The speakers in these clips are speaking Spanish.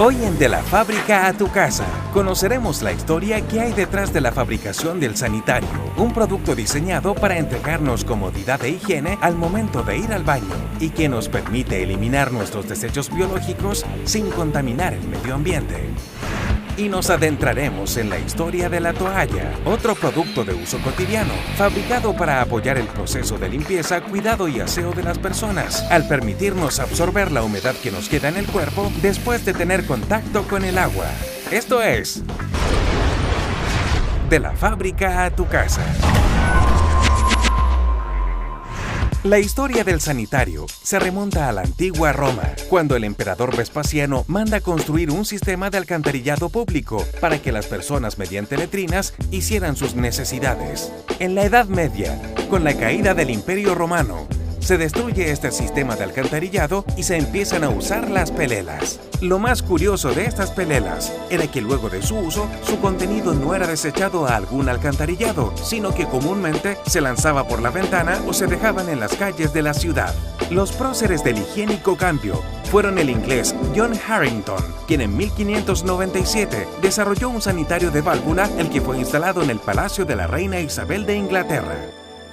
Hoy en De la Fábrica a tu Casa, conoceremos la historia que hay detrás de la fabricación del sanitario, un producto diseñado para entregarnos comodidad e higiene al momento de ir al baño y que nos permite eliminar nuestros desechos biológicos sin contaminar el medio ambiente. Y nos adentraremos en la historia de la toalla, otro producto de uso cotidiano, fabricado para apoyar el proceso de limpieza, cuidado y aseo de las personas, al permitirnos absorber la humedad que nos queda en el cuerpo después de tener contacto con el agua. Esto es De la Fábrica a tu Casa. La historia del sanitario se remonta a la antigua Roma, cuando el emperador Vespasiano manda construir un sistema de alcantarillado público para que las personas mediante letrinas hicieran sus necesidades. En la Edad Media, con la caída del Imperio Romano, se destruye este sistema de alcantarillado y se empiezan a usar las pelelas. Lo más curioso de estas pelelas era que luego de su uso, su contenido no era desechado a algún alcantarillado, sino que comúnmente se lanzaba por la ventana o se dejaban en las calles de la ciudad. Los próceres del higiénico cambio fueron el inglés John Harrington, quien en 1597 desarrolló un sanitario de válvula, el que fue instalado en el Palacio de la Reina Isabel de Inglaterra.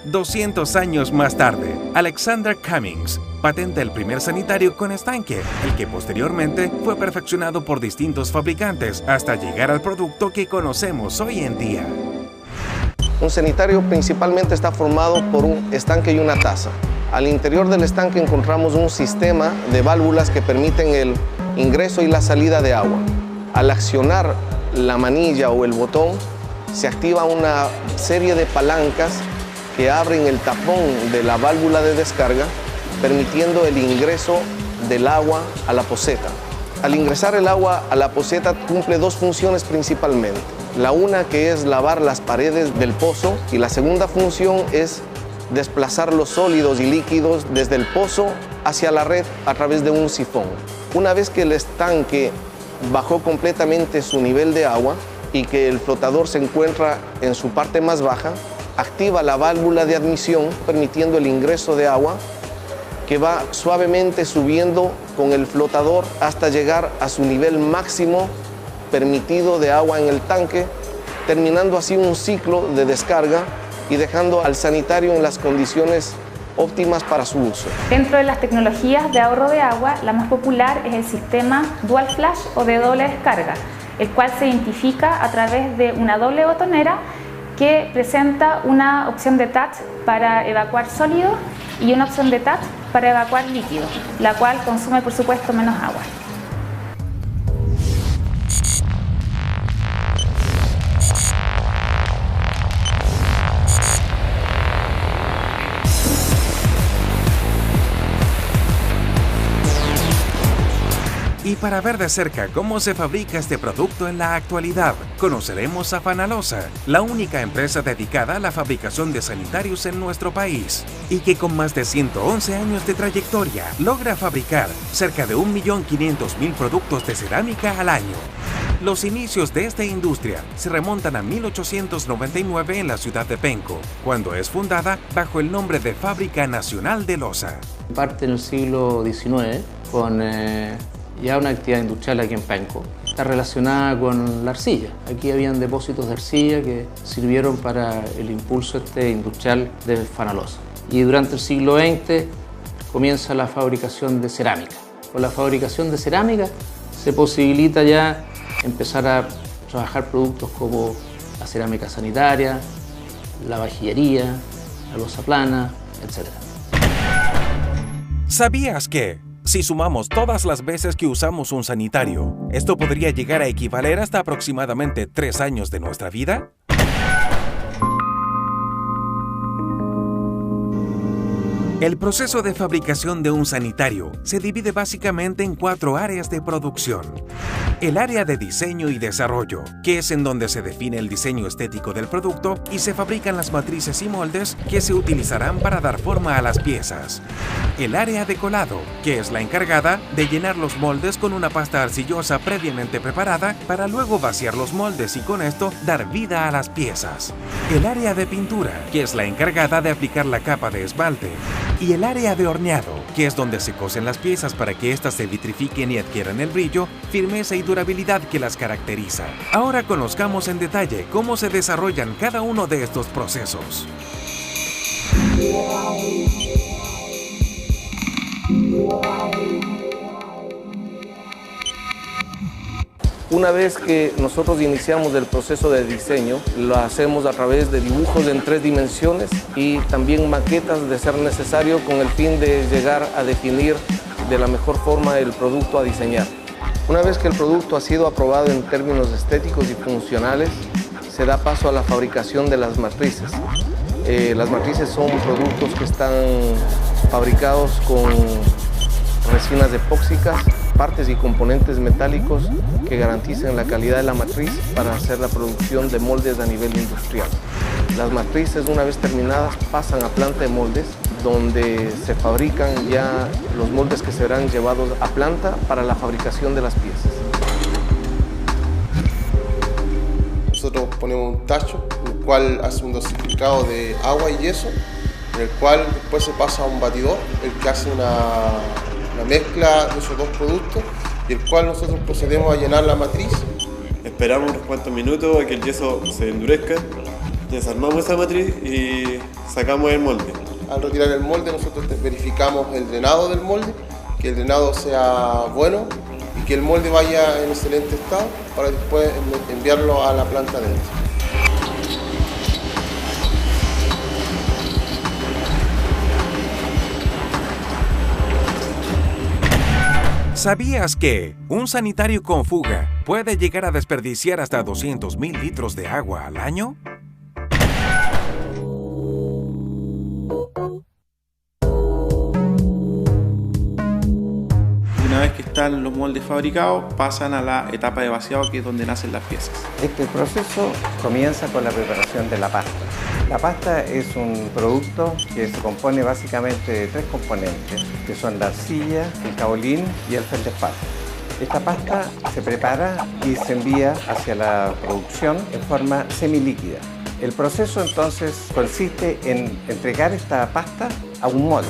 200 años más tarde, Alexander Cummings patenta el primer sanitario con estanque, el que posteriormente fue perfeccionado por distintos fabricantes hasta llegar al producto que conocemos hoy en día. Un sanitario principalmente está formado por un estanque y una taza. Al interior del estanque encontramos un sistema de válvulas que permiten el ingreso y la salida de agua. Al accionar la manilla o el botón, se activa una serie de palancas que abren el tapón de la válvula de descarga, permitiendo el ingreso del agua a la poceta. Al ingresar el agua a la poceta cumple dos funciones principalmente. La una, que es lavar las paredes del pozo, y la segunda función es desplazar los sólidos y líquidos desde el pozo hacia la red a través de un sifón. Una vez que el estanque bajó completamente su nivel de agua y que el flotador se encuentra en su parte más baja, activa la válvula de admisión, permitiendo el ingreso de agua que va suavemente subiendo con el flotador hasta llegar a su nivel máximo permitido de agua en el tanque, terminando así un ciclo de descarga y dejando al sanitario en las condiciones óptimas para su uso. Dentro de las tecnologías de ahorro de agua, la más popular es el sistema Dual Flash o de doble descarga, el cual se identifica a través de una doble botonera que presenta una opción de touch para evacuar sólido y una opción de touch para evacuar líquido, la cual consume por supuesto menos agua. Y para ver de cerca cómo se fabrica este producto en la actualidad, conoceremos a Fanalosa, la única empresa dedicada a la fabricación de sanitarios en nuestro país, y que con más de 111 años de trayectoria logra fabricar cerca de 1.500.000 productos de cerámica al año. Los inicios de esta industria se remontan a 1899 en la ciudad de Penco, cuando es fundada bajo el nombre de Fábrica Nacional de Loza. Parte en el siglo XIX con ya una actividad industrial aquí en Penco. Está relacionada con la arcilla. Aquí habían depósitos de arcilla que sirvieron para el impulso industrial de Fanalosa. Y durante el siglo XX comienza la fabricación de cerámica. Con la fabricación de cerámica se posibilita ya empezar a trabajar productos como la cerámica sanitaria, la vajillería, la loza plana, etc. ¿Sabías que, si sumamos todas las veces que usamos un sanitario, esto podría llegar a equivaler hasta aproximadamente 3 años de nuestra vida? El proceso de fabricación de un sanitario se divide básicamente en 4 áreas de producción. El área de diseño y desarrollo, que es en donde se define el diseño estético del producto y se fabrican las matrices y moldes que se utilizarán para dar forma a las piezas. El área de colado, que es la encargada de llenar los moldes con una pasta arcillosa previamente preparada para luego vaciar los moldes y con esto dar vida a las piezas. El área de pintura, que es la encargada de aplicar la capa de esmalte. y el área de horneado, que es donde se cocen las piezas para que éstas se vitrifiquen y adquieran el brillo, firmeza y durabilidad que las caracteriza. Ahora conozcamos en detalle cómo se desarrollan cada uno de estos procesos. Una vez que nosotros iniciamos el proceso de diseño, lo hacemos a través de dibujos en 3 dimensiones y también maquetas de ser necesario con el fin de llegar a definir de la mejor forma el producto a diseñar. Una vez que el producto ha sido aprobado en términos estéticos y funcionales, se da paso a la fabricación de las matrices. Las matrices son productos que están fabricados con resinas epóxicas, partes y componentes metálicos que garanticen la calidad de la matriz para hacer la producción de moldes a nivel industrial. Las matrices, una vez terminadas, pasan a planta de moldes, donde se fabrican ya los moldes que serán llevados a planta para la fabricación de las piezas. Nosotros ponemos un tacho, el cual hace un dosificado de agua y yeso, en el cual después se pasa a un batidor, el que hace una mezcla de esos 2 productos, y el cual nosotros procedemos a llenar la matriz. Esperamos unos cuantos minutos a que el yeso se endurezca, desarmamos esa matriz y sacamos el molde. Al retirar el molde, nosotros verificamos el drenado del molde, que el drenado sea bueno y que el molde vaya en excelente estado para después enviarlo a la planta dentro. ¿Sabías que un sanitario con fuga puede llegar a desperdiciar hasta 200.000 litros de agua al año? Una vez que están los moldes fabricados, pasan a la etapa de vaciado, que es donde nacen las piezas. Este proceso comienza con la preparación de la pasta. La pasta es un producto que se compone básicamente de 3 componentes, que son la arcilla, el caolín y el feldespato. Esta pasta se prepara y se envía hacia la producción en forma semilíquida. El proceso entonces consiste en entregar esta pasta a un molde.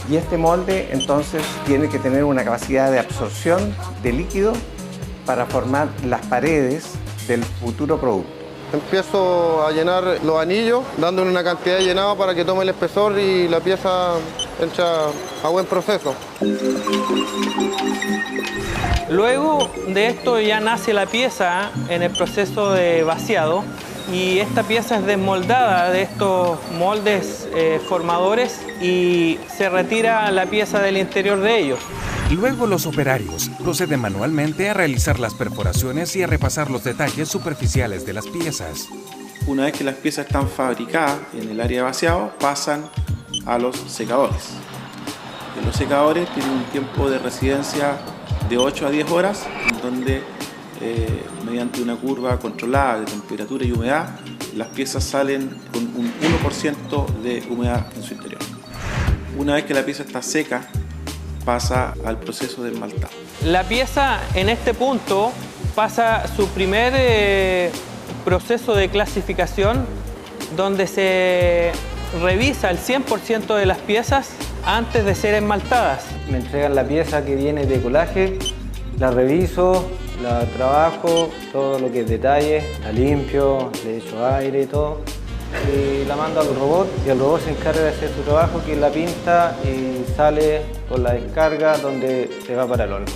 Y este molde entonces tiene que tener una capacidad de absorción de líquido para formar las paredes del futuro producto. Empiezo a llenar los anillos, dándole una cantidad de llenado para que tome el espesor y la pieza entra a buen proceso. Luego de esto ya nace la pieza en el proceso de vaciado, y esta pieza es desmoldada de estos moldes formadores y se retira la pieza del interior de ellos. Luego los operarios proceden manualmente a realizar las perforaciones y a repasar los detalles superficiales de las piezas. Una vez que las piezas están fabricadas en el área de vaciado, pasan a los secadores. En los secadores tienen un tiempo de residencia de 8 a 10 horas, en donde mediante una curva controlada de temperatura y humedad, las piezas salen con un 1% de humedad en su interior. Una vez que la pieza está seca, pasa al proceso de esmaltado. La pieza en este punto pasa su primer proceso de clasificación, donde se revisa el 100% de las piezas antes de ser esmaltadas. Me entregan la pieza que viene de colaje, la reviso, la trabajo, todo lo que es detalle, la limpio, le echo aire y todo. Y la mando al robot y el robot se encarga de hacer su trabajo, que la pinta y sale con la descarga donde se va para el horno.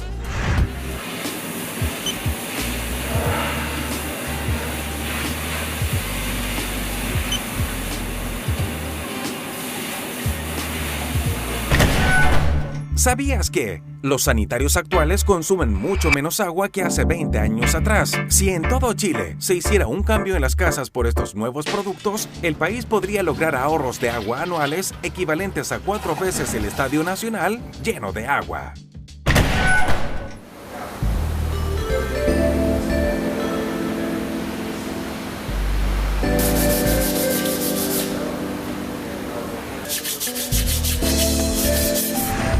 ¿Sabías que los sanitarios actuales consumen mucho menos agua que hace 20 años atrás? Si en todo Chile se hiciera un cambio en las casas por estos nuevos productos, el país podría lograr ahorros de agua anuales equivalentes a 4 veces el Estadio Nacional lleno de agua.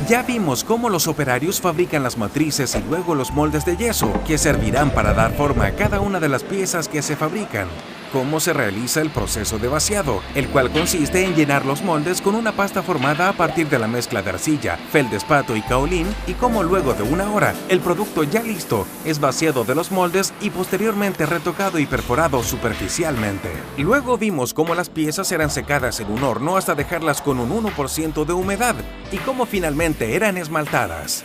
Ya vimos cómo los operarios fabrican las matrices y luego los moldes de yeso, que servirán para dar forma a cada una de las piezas que se fabrican. cómo se realiza el proceso de vaciado, el cual consiste en llenar los moldes con una pasta formada a partir de la mezcla de arcilla, feldespato y kaolín, y cómo luego de 1 hora el producto ya listo es vaciado de los moldes y posteriormente retocado y perforado superficialmente. Luego vimos cómo las piezas eran secadas en un horno hasta dejarlas con un 1% de humedad y cómo finalmente eran esmaltadas.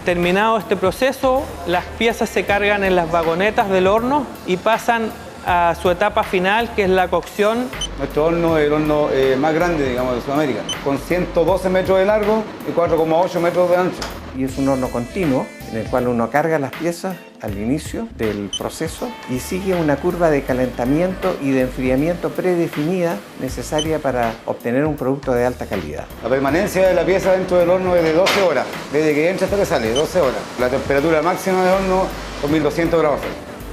Terminado este proceso, las piezas se cargan en las vagonetas del horno y pasan a su etapa final, que es la cocción. Nuestro horno es el horno más grande, digamos, de Sudamérica, con 112 metros de largo y 4,8 metros de ancho. Y es un horno continuo en el cual uno carga las piezas al inicio del proceso y sigue una curva de calentamiento y de enfriamiento predefinida necesaria para obtener un producto de alta calidad. La permanencia de la pieza dentro del horno es de 12 horas, desde que entra hasta que sale, 12 horas. La temperatura máxima del horno son 1200 grados.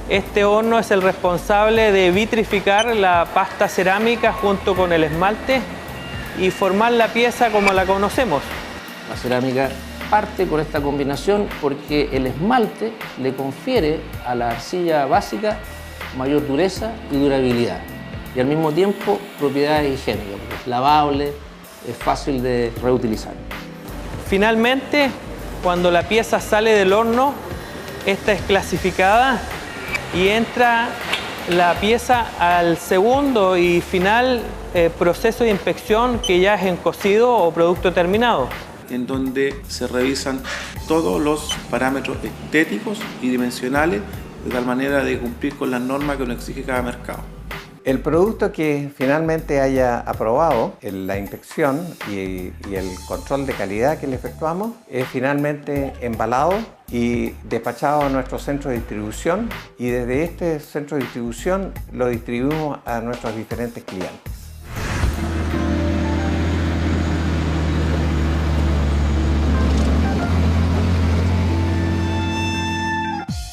Este horno es el responsable de vitrificar la pasta cerámica junto con el esmalte y formar la pieza como la conocemos. La cerámica parte con esta combinación porque el esmalte le confiere a la arcilla básica mayor dureza y durabilidad y al mismo tiempo propiedades higiénicas, porque es lavable, es fácil de reutilizar. Finalmente, cuando la pieza sale del horno, esta es clasificada y entra la pieza al segundo y final proceso de inspección, que ya es en cocido o producto terminado, en donde se revisan todos los parámetros estéticos y dimensionales de tal manera de cumplir con las normas que nos exige cada mercado. El producto que finalmente haya aprobado en la inspección y el control de calidad que le efectuamos es finalmente embalado y despachado a nuestro centro de distribución, y desde este centro de distribución lo distribuimos a nuestros diferentes clientes.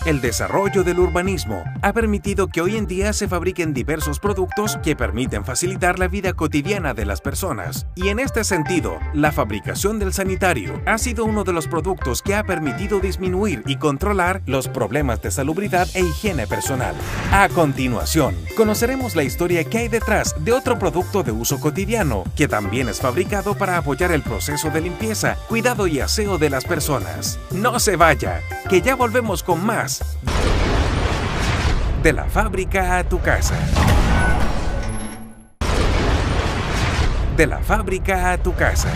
El desarrollo del urbanismo ha permitido que hoy en día se fabriquen diversos productos que permiten facilitar la vida cotidiana de las personas. Y en este sentido, la fabricación del sanitario ha sido uno de los productos que ha permitido disminuir y controlar los problemas de salubridad e higiene personal. A continuación, conoceremos la historia que hay detrás de otro producto de uso cotidiano, que también es fabricado para apoyar el proceso de limpieza, cuidado y aseo de las personas. No se vaya, que ya volvemos con más de la fábrica a tu casa. De la fábrica a tu casa.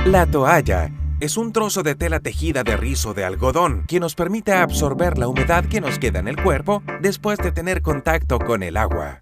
La toalla es un trozo de tela tejida de rizo de algodón que nos permite absorber la humedad que nos queda en el cuerpo después de tener contacto con el agua.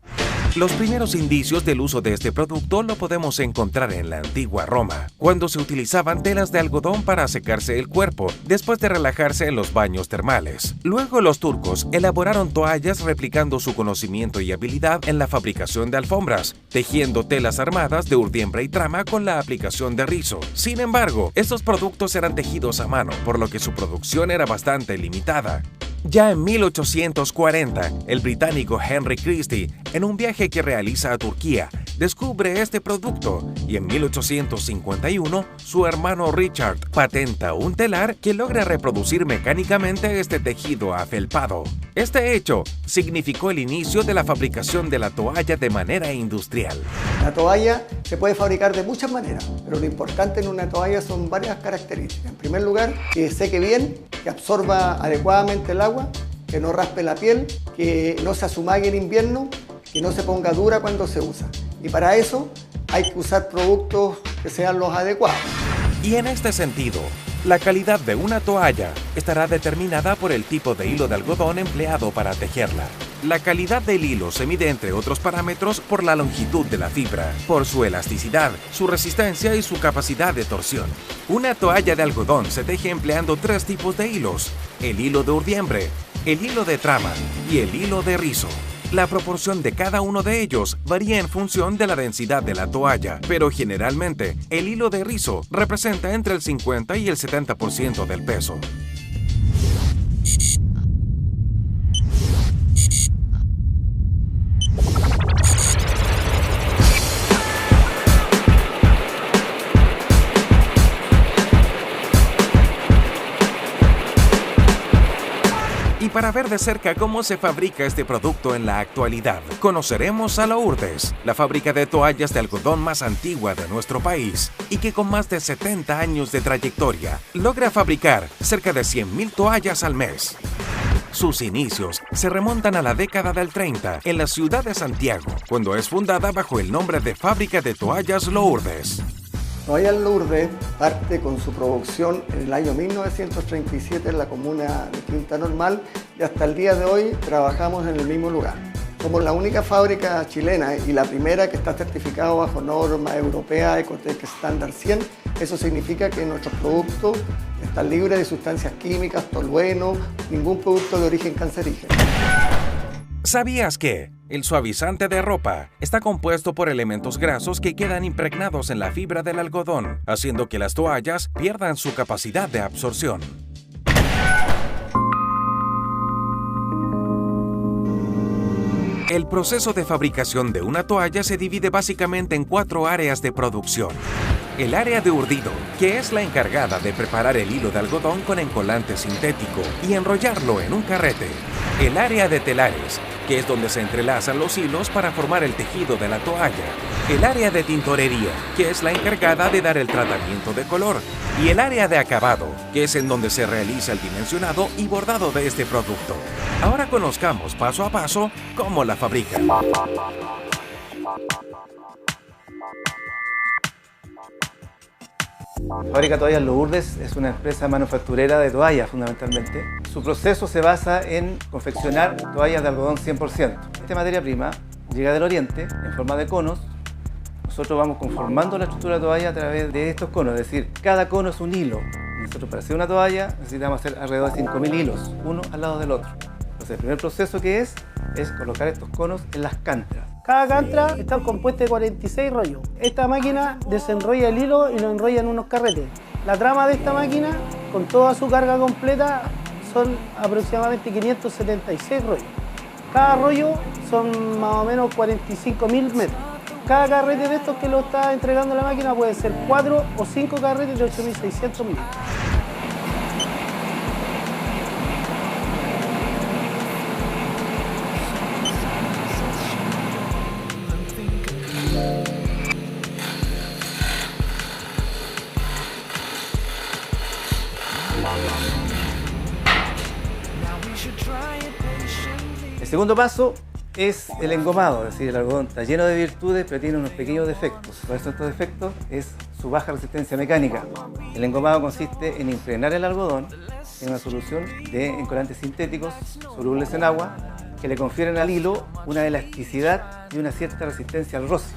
Los primeros indicios del uso de este producto lo podemos encontrar en la antigua Roma, cuando se utilizaban telas de algodón para secarse el cuerpo después de relajarse en los baños termales. Luego los turcos elaboraron toallas replicando su conocimiento y habilidad en la fabricación de alfombras, tejiendo telas armadas de urdiembre y trama con la aplicación de rizo. Sin embargo, estos productos eran tejidos a mano, por lo que su producción era bastante limitada. Ya en 1840, el británico Henry Christie, en un viaje que realiza a Turquía, descubre este producto, y en 1851 su hermano Richard patenta un telar que logra reproducir mecánicamente este tejido afelpado. Este hecho significó el inicio de la fabricación de la toalla de manera industrial. La toalla se puede fabricar de muchas maneras, pero lo importante en una toalla son varias características. En primer lugar, que seque bien, que absorba adecuadamente el agua, que no raspe la piel, que no se asumague en invierno, que no se ponga dura cuando se usa. Y para eso hay que usar productos que sean los adecuados. Y en este sentido, la calidad de una toalla estará determinada por el tipo de hilo de algodón empleado para tejerla. La calidad del hilo se mide, entre otros parámetros, por la longitud de la fibra, por su elasticidad, su resistencia y su capacidad de torsión. Una toalla de algodón se teje empleando 3 tipos de hilos: el hilo de urdiembre, el hilo de trama y el hilo de rizo. La proporción de cada uno de ellos varía en función de la densidad de la toalla, pero generalmente el hilo de rizo representa entre el 50 y el 70% del peso. para ver de cerca cómo se fabrica este producto en la actualidad, conoceremos a Lourdes, la fábrica de toallas de algodón más antigua de nuestro país y que con más de 70 años de trayectoria logra fabricar cerca de 100.000 toallas al mes. Sus inicios se remontan a la década del 30 en la ciudad de Santiago, cuando es fundada bajo el nombre de Fábrica de Toallas Lourdes. Toallas Lourdes parte con su producción en el año 1937 en la comuna de Quinta Normal y hasta el día de hoy trabajamos en el mismo lugar. Somos la única fábrica chilena y la primera que está certificada bajo norma europea Ecotec Standard 100. Eso significa que nuestros productos están libres de sustancias químicas, tolueno, ningún producto de origen cancerígeno. ¿Sabías que el suavizante de ropa está compuesto por elementos grasos que quedan impregnados en la fibra del algodón, haciendo que las toallas pierdan su capacidad de absorción? El proceso de fabricación de una toalla se divide básicamente en 4 áreas de producción. El área de urdido, que es la encargada de preparar el hilo de algodón con encolante sintético y enrollarlo en un carrete. El área de telares, que es donde se entrelazan los hilos para formar el tejido de la toalla. El área de tintorería, que es la encargada de dar el tratamiento de color. Y el área de acabado, que es en donde se realiza el dimensionado y bordado de este producto. Ahora conozcamos paso a paso cómo la fabrican. Fábrica Toallas Lourdes es una empresa manufacturera de toallas fundamentalmente. Su proceso se basa en confeccionar toallas de algodón 100%. Esta materia prima llega del oriente en forma de conos. Nosotros vamos conformando la estructura de toalla a través de estos conos, es decir, cada cono es un hilo. Nosotros para hacer una toalla necesitamos hacer alrededor de 5.000 hilos, uno al lado del otro. Entonces el primer proceso que es colocar estos conos en las cantras. Cada cantra está compuesta de 46 rollos. Esta máquina desenrolla el hilo y lo enrolla en unos carretes. La trama de esta máquina, con toda su carga completa, son aproximadamente 576 rollos. Cada rollo son más o menos 45.000 metros. Cada carrete de estos que lo está entregando la máquina puede ser 4 o 5 carretes de 8.600 metros. El segundo paso es el engomado, es decir, el algodón está lleno de virtudes pero tiene unos pequeños defectos. ¿Cuáles son estos defectos? Es su baja resistencia mecánica. El engomado consiste en impregnar el algodón en una solución de encolantes sintéticos solubles en agua que le confieren al hilo una elasticidad y una cierta resistencia al roce.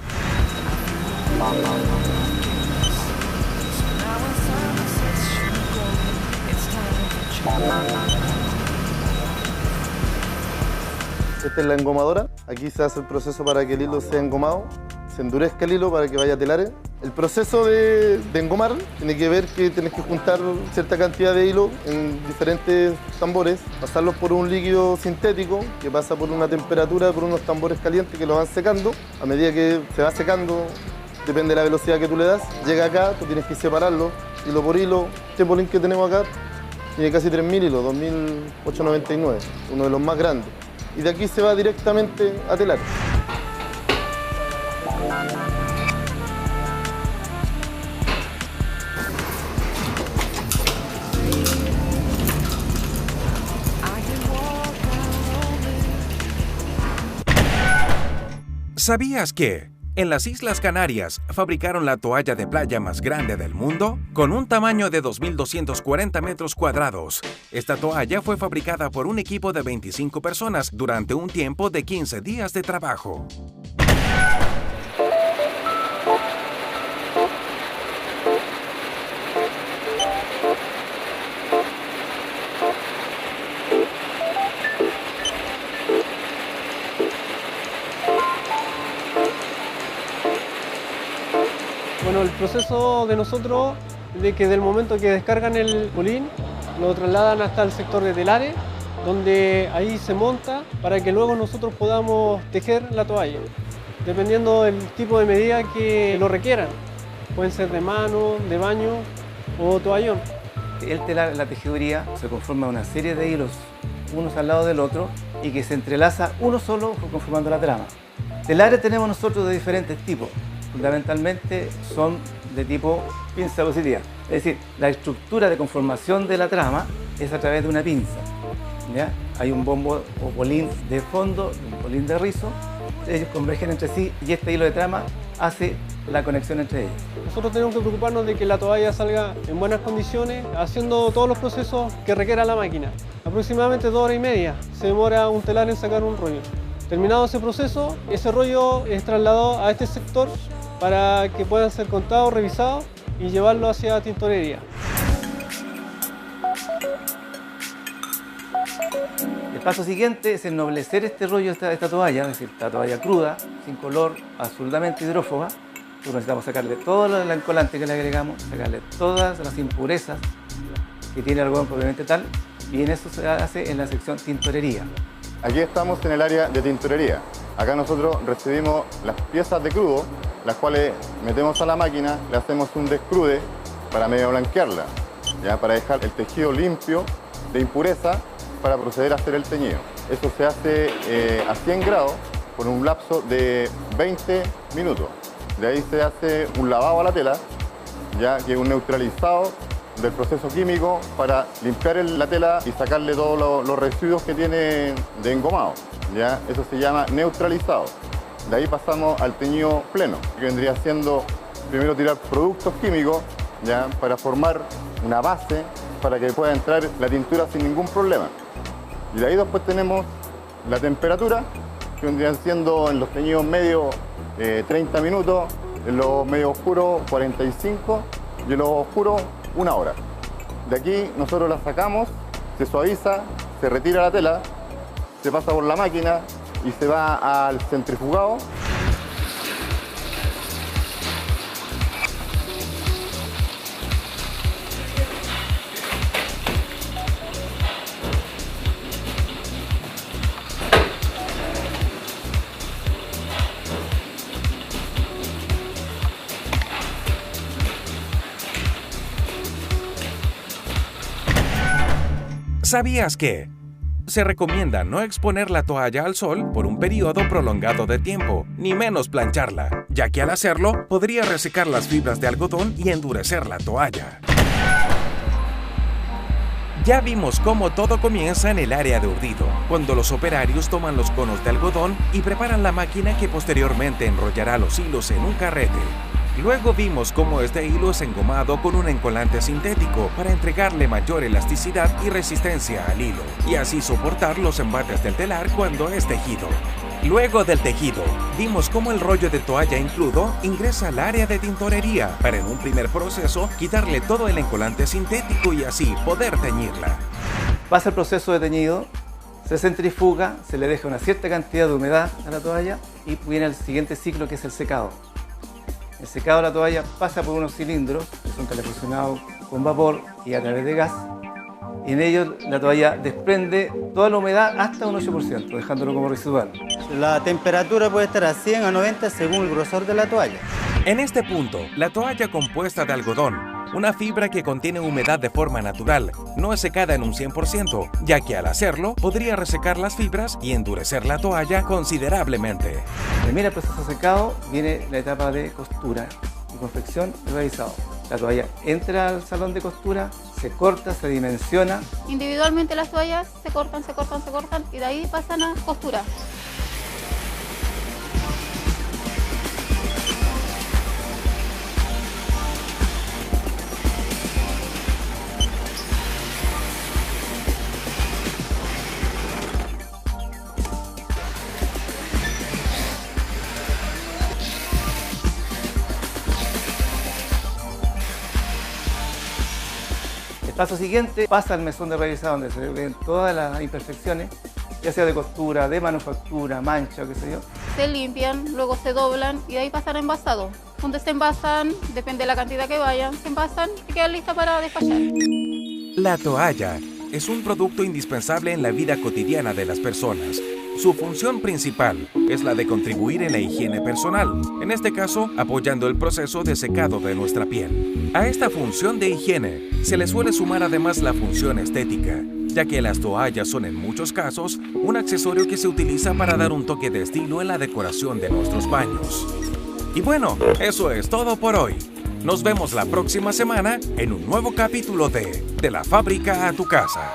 Esta es la engomadora. Aquí se hace el proceso para que el hilo sea engomado, se endurezca el hilo para que vaya a telares. El proceso de engomar tiene que ver que tienes que juntar cierta cantidad de hilo en diferentes tambores, pasarlos por un líquido sintético que pasa por una temperatura, por unos tambores calientes que lo van secando. A medida que se va secando, depende de la velocidad que tú le das, llega acá, tú tienes que separarlo hilo por hilo. Este polín que tenemos acá tiene casi 3.000 hilos, 2.899, uno de los más grandes. Y de aquí se va directamente a telar. ¿Sabías que en las Islas Canarias fabricaron la toalla de playa más grande del mundo? Con un tamaño de 2.240 metros cuadrados. Esta toalla fue fabricada por un equipo de 25 personas durante un tiempo de 15 días de trabajo. Bueno, el proceso de nosotros, de que del momento que descargan el polín, lo trasladan hasta el sector de telares, donde ahí se monta para que luego nosotros podamos tejer la toalla, dependiendo del tipo de medida que lo requieran. Pueden ser de mano, de baño o toallón. El telar, la tejeduría, se conforma de una serie de hilos unos al lado del otro y que se entrelaza uno solo conformando la trama. Telares tenemos nosotros de diferentes tipos, fundamentalmente son de tipo pinza positiva, es decir, la estructura de conformación de la trama es a través de una pinza. ¿Ya? Hay un bombo o bolín de fondo, un bolín de rizo, ellos convergen entre sí y este hilo de trama hace la conexión entre ellos. Nosotros tenemos que preocuparnos de que la toalla salga en buenas condiciones, haciendo todos los procesos que requiera la máquina. Aproximadamente 2 horas y media se demora un telar en sacar un rollo. Terminado ese proceso, ese rollo es trasladado a este sector para que puedan ser contados, revisados y llevarlo hacia tintorería. El paso siguiente es ennoblecer este rollo, esta toalla, es decir, esta toalla cruda, sin color, absolutamente hidrófoba. Necesitamos sacarle todo el encolante que le agregamos, sacarle todas las impurezas que tiene el algodón propiamente tal, y en eso se hace en la sección tintorería. Aquí estamos en el área de tintorería. Acá nosotros recibimos las piezas de crudo, las cuales metemos a la máquina, le hacemos un descrude para medio blanquearla, ¿ya? Para dejar el tejido limpio de impureza para proceder a hacer el teñido. Eso se hace a 100 grados por un lapso de 20 minutos. De ahí se hace un lavado a la tela, ya que es un neutralizado del proceso químico para limpiar la tela y sacarle todos los residuos que tiene de engomado. ¿Ya? Eso se llama neutralizado. De ahí pasamos al teñido pleno, que vendría siendo primero tirar productos químicos, ¿ya? Para formar una base para que pueda entrar la tintura sin ningún problema. Y de ahí después tenemos la temperatura, que vendrían siendo en los teñidos medios 30 minutos, en los medios oscuros 45 y en los oscuros 1 hora. De aquí nosotros la sacamos, se suaviza, se retira la tela, se pasa por la máquina y se va al centrifugado. ¿Sabías que se recomienda no exponer la toalla al sol por un periodo prolongado de tiempo, ni menos plancharla, ya que al hacerlo podría resecar las fibras de algodón y endurecer la toalla? Ya vimos cómo todo comienza en el área de urdido, cuando los operarios toman los conos de algodón y preparan la máquina que posteriormente enrollará los hilos en un carrete. Luego vimos cómo este hilo es engomado con un encolante sintético para entregarle mayor elasticidad y resistencia al hilo, y así soportar los embates del telar cuando es tejido. Luego del tejido, vimos cómo el rollo de toalla incluido ingresa al área de tintorería para en un primer proceso quitarle todo el encolante sintético y así poder teñirla. Pasa el proceso de teñido, se centrifuga, se le deja una cierta cantidad de humedad a la toalla y viene el siguiente ciclo, que es el secado. El secado de la toalla pasa por unos cilindros que son calefusionados con vapor y a través de gas, y en ellos la toalla desprende toda la humedad hasta un 8%, dejándolo como residual. La temperatura puede estar a 100 a 90 según el grosor de la toalla. En este punto, la toalla compuesta de algodón, una fibra que contiene humedad de forma natural, no es secada en un 100%, ya que al hacerlo podría resecar las fibras y endurecer la toalla considerablemente. Termina el proceso de secado, viene la etapa de costura y confección y realizado. La toalla entra al salón de costura, se corta, se dimensiona. Individualmente las toallas se cortan y de ahí pasan a costura. El paso siguiente pasa al mesón de revisado, donde se ven todas las imperfecciones, ya sea de costura, de manufactura, mancha o qué sé yo. Se limpian, luego se doblan y de ahí pasan a envasado. Donde se envasan, depende de la cantidad que vayan, se envasan y quedan listas para despachar. La toalla es un producto indispensable en la vida cotidiana de las personas. Su función principal es la de contribuir en la higiene personal, en este caso apoyando el proceso de secado de nuestra piel. A esta función de higiene se le suele sumar además la función estética, ya que las toallas son en muchos casos un accesorio que se utiliza para dar un toque de estilo en la decoración de nuestros baños. Y bueno, eso es todo por hoy. Nos vemos la próxima semana en un nuevo capítulo de la fábrica a tu casa.